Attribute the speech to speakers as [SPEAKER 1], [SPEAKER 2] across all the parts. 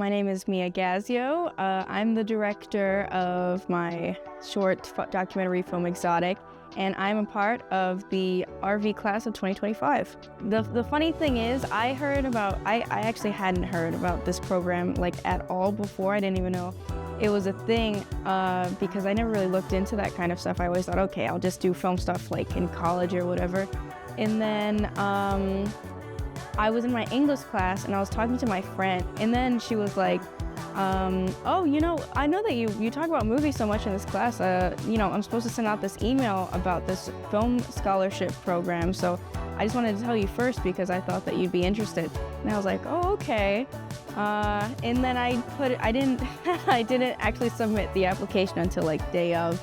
[SPEAKER 1] My name is Mia Gazzio. I'm the director of my short documentary film Exotic, and I'm a part of the RV class of 2025. The funny thing is, I actually hadn't heard about this program like at all before. I didn't even know it was a thing because I never really looked into that kind of stuff. I always thought, okay, I'll just do film stuff like in college or whatever. And then I was in my English class and I was talking to my friend, and then she was like, oh, I know that you talk about movies so much in this class. I'm supposed to send out this email about this film scholarship program, so I just wanted to tell you first because I thought that you'd be interested. And I was like, oh, okay. And then I didn't actually submit the application until like day of.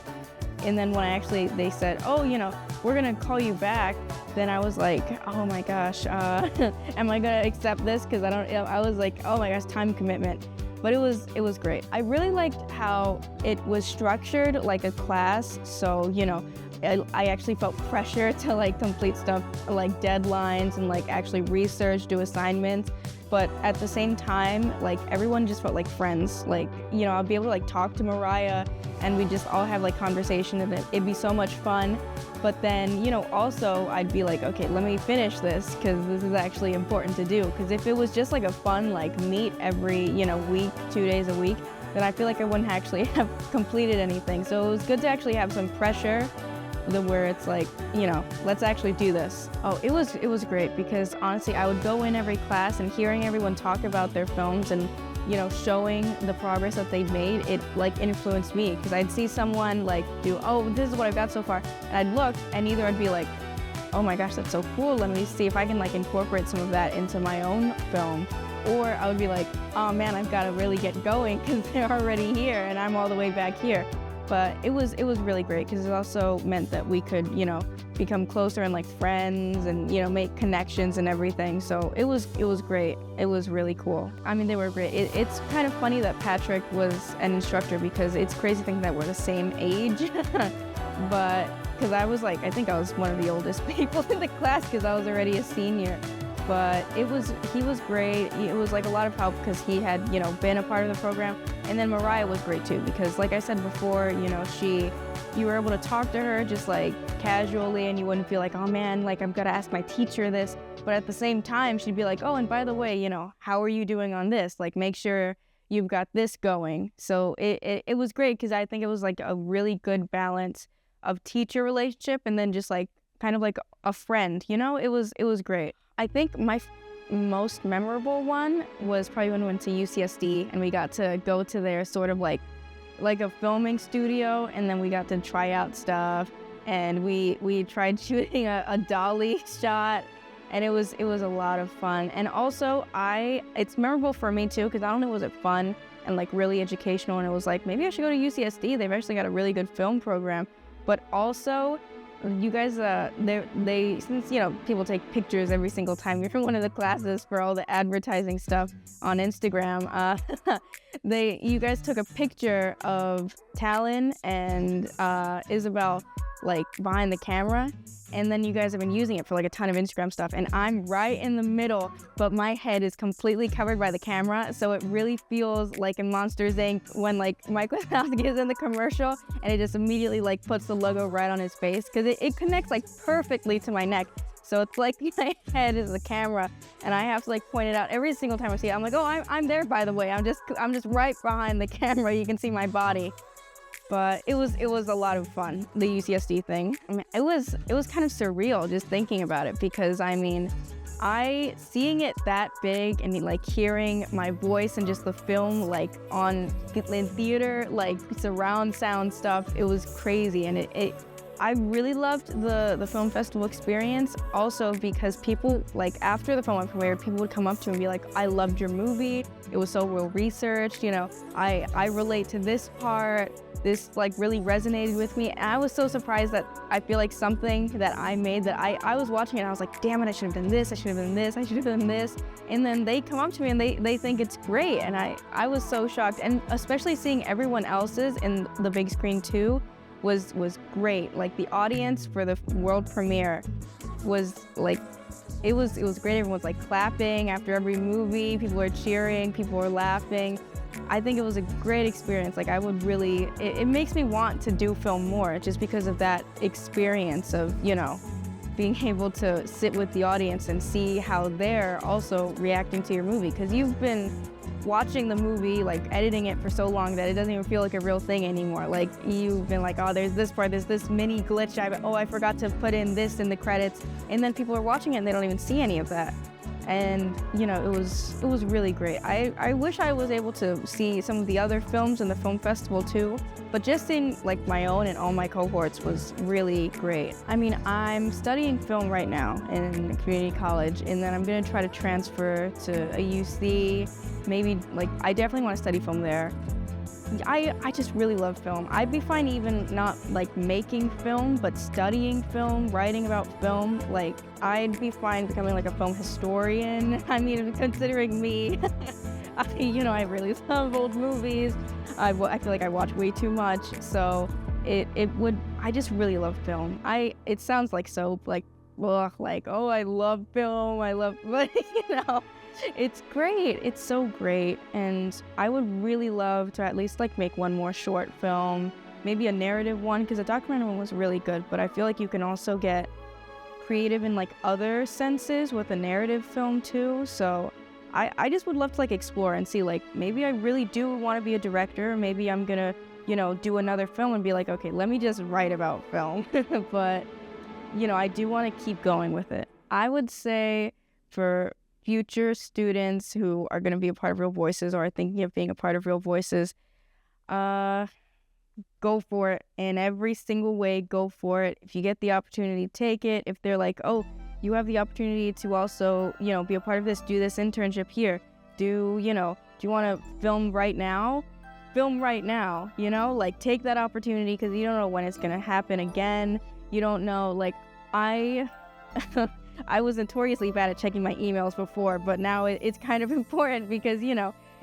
[SPEAKER 1] And then when they said, oh, we're gonna call you back, then I was like, oh my gosh, am I gonna accept this? Because I was like, oh my gosh, time commitment. But it was great. I really liked how it was structured like a class. So, I actually felt pressure to like complete stuff like deadlines and like actually research, do assignments. But at the same time, like everyone just felt like friends. Like, I'll be able to like talk to Mariah and we just all have like conversation, and it'd be so much fun. But then, also I'd be like, okay, let me finish this because this is actually important to do. Because if it was just like a fun like meet every, week, 2 days a week, then I feel like I wouldn't actually have completed anything. So it was good to actually have some pressure where it's like, let's actually do this. Oh, it was great because honestly, I would go in every class and hearing everyone talk about their films and, showing the progress that they've made, it like influenced me because I'd see someone like do, oh, this is what I've got so far. And I'd look and either I'd be like, oh my gosh, that's so cool. Let me see if I can like incorporate some of that into my own film. Or I would be like, oh man, I've got to really get going because they're already here and I'm all the way back here. But it was really great because it also meant that we could, become closer and like friends and, make connections and everything. So it was great. It was really cool. I mean, they were great. It's kind of funny that Patrick was an instructor because it's crazy thinking that we're the same age. But because I think I was one of the oldest people in the class because I was already a senior. But he was great. It was like a lot of help because he had, been a part of the program. And then Mariah was great too because like I said before, you were able to talk to her just like casually and you wouldn't feel like, oh man, like I've got to ask my teacher this. But at the same time, she'd be like, oh, and by the way, how are you doing on this? Like make sure you've got this going. So it was great because I think it was like a really good balance of teacher relationship and then just like kind of like a friend, it was great. I think my most memorable one was probably when we went to UCSD and we got to go to their sort of like a filming studio, and then we got to try out stuff and we tried shooting a dolly shot, and it was a lot of fun. And also it's memorable for me too because not only was it fun and like really educational, and it was like maybe I should go to UCSD, they've actually got a really good film program, but also you guys, since people take pictures every single time you're in one of the classes for all the advertising stuff on Instagram, you guys took a picture of Talon and Isabel like behind the camera, and then you guys have been using it for like a ton of Instagram stuff, and I'm right in the middle, but my head is completely covered by the camera, so it really feels like in Monsters Inc. when like Mike Wazowski is in the commercial and it just immediately like puts the logo right on his face because it connects like perfectly to my neck. So it's like my head is the camera and I have to like point it out every single time I see it. I'm like, oh, I'm there, by the way. I'm just right behind the camera. You can see my body. But it was a lot of fun, the UCSD thing. I mean, it was kind of surreal just thinking about it because I mean, seeing it that big and like hearing my voice and just the film like in theater, like surround sound stuff, it was crazy. And I really loved the film festival experience also because people like after the film premiere, people would come up to me and be like, I loved your movie. It was so well researched. I relate to this part. This like really resonated with me, and I was so surprised that I feel like something that I made that I was watching it and I was like, damn it, I should have done this, I should have done this, I should have done this, and then they come up to me and they think it's great, and I was so shocked. And especially seeing everyone else's in the big screen too was great. Like the audience for the world premiere was like it was great. Everyone was like clapping after every movie. People were cheering. People were laughing. I think it was a great experience. Like I would really, it makes me want to do film more just because of that experience of, being able to sit with the audience and see how they're also reacting to your movie. Because you've been watching the movie, like editing it for so long that it doesn't even feel like a real thing anymore. Like you've been like, oh, there's this part, there's this mini glitch, I forgot to put in this in the credits. And then people are watching it and they don't even see any of that. And it was really great. I wish I was able to see some of the other films in the film festival too, but just seeing like my own and all my cohorts was really great. I mean, I'm studying film right now in community college, and then I'm gonna try to transfer to a UC. Maybe I definitely want to study film there. I just really love film. I'd be fine even not like making film, but studying film, writing about film. Like I'd be fine becoming like a film historian. I mean, considering me, I really love old movies. I feel like I watch way too much, so I just really love film. It sounds like so like, ugh, like, oh, I love film, but it's great. It's so great. And I would really love to at least like make one more short film, maybe a narrative one, because the documentary one was really good, but I feel like you can also get creative in like other senses with a narrative film too. So I just would love to like explore and see like, maybe I really do want to be a director. Maybe I'm gonna, do another film and be like, okay, let me just write about film. But, I do want to keep going with it. I would say for future students who are going to be a part of Real Voices or are thinking of being a part of Real Voices, go for it. In every single way, go for it. If you get the opportunity, take it. If they're like, oh, you have the opportunity to also, be a part of this, do this internship here. Do you want to film right now? Film right now, like take that opportunity, because you don't know when it's going to happen again. You don't know, like I was notoriously bad at checking my emails before, but now it's kind of important because,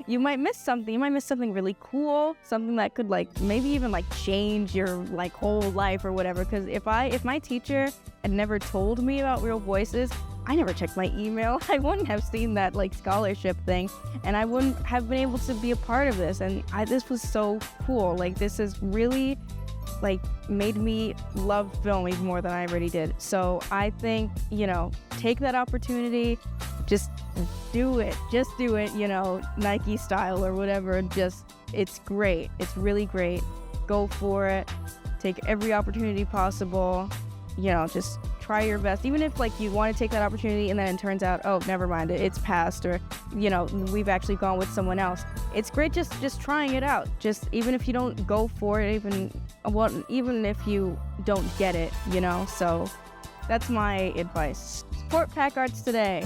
[SPEAKER 1] you might miss something. You might miss something really cool, something that could like maybe even like change your like whole life or whatever. Because if my teacher had never told me about Real Voices, I never checked my email. I wouldn't have seen that like scholarship thing, and I wouldn't have been able to be a part of this. And this was so cool. Like this has really like made me love film even more than I already did. So I think, take that opportunity, just do it, Nike style or whatever. It's great. It's really great. Go for it. Take every opportunity possible. Just try your best. Even if like you want to take that opportunity and then it turns out, oh, never mind, it's passed, or we've actually gone with someone else. It's great just trying it out. Just even if you don't go for it, even if you don't get it, So that's my advice. Support Pack Arts today.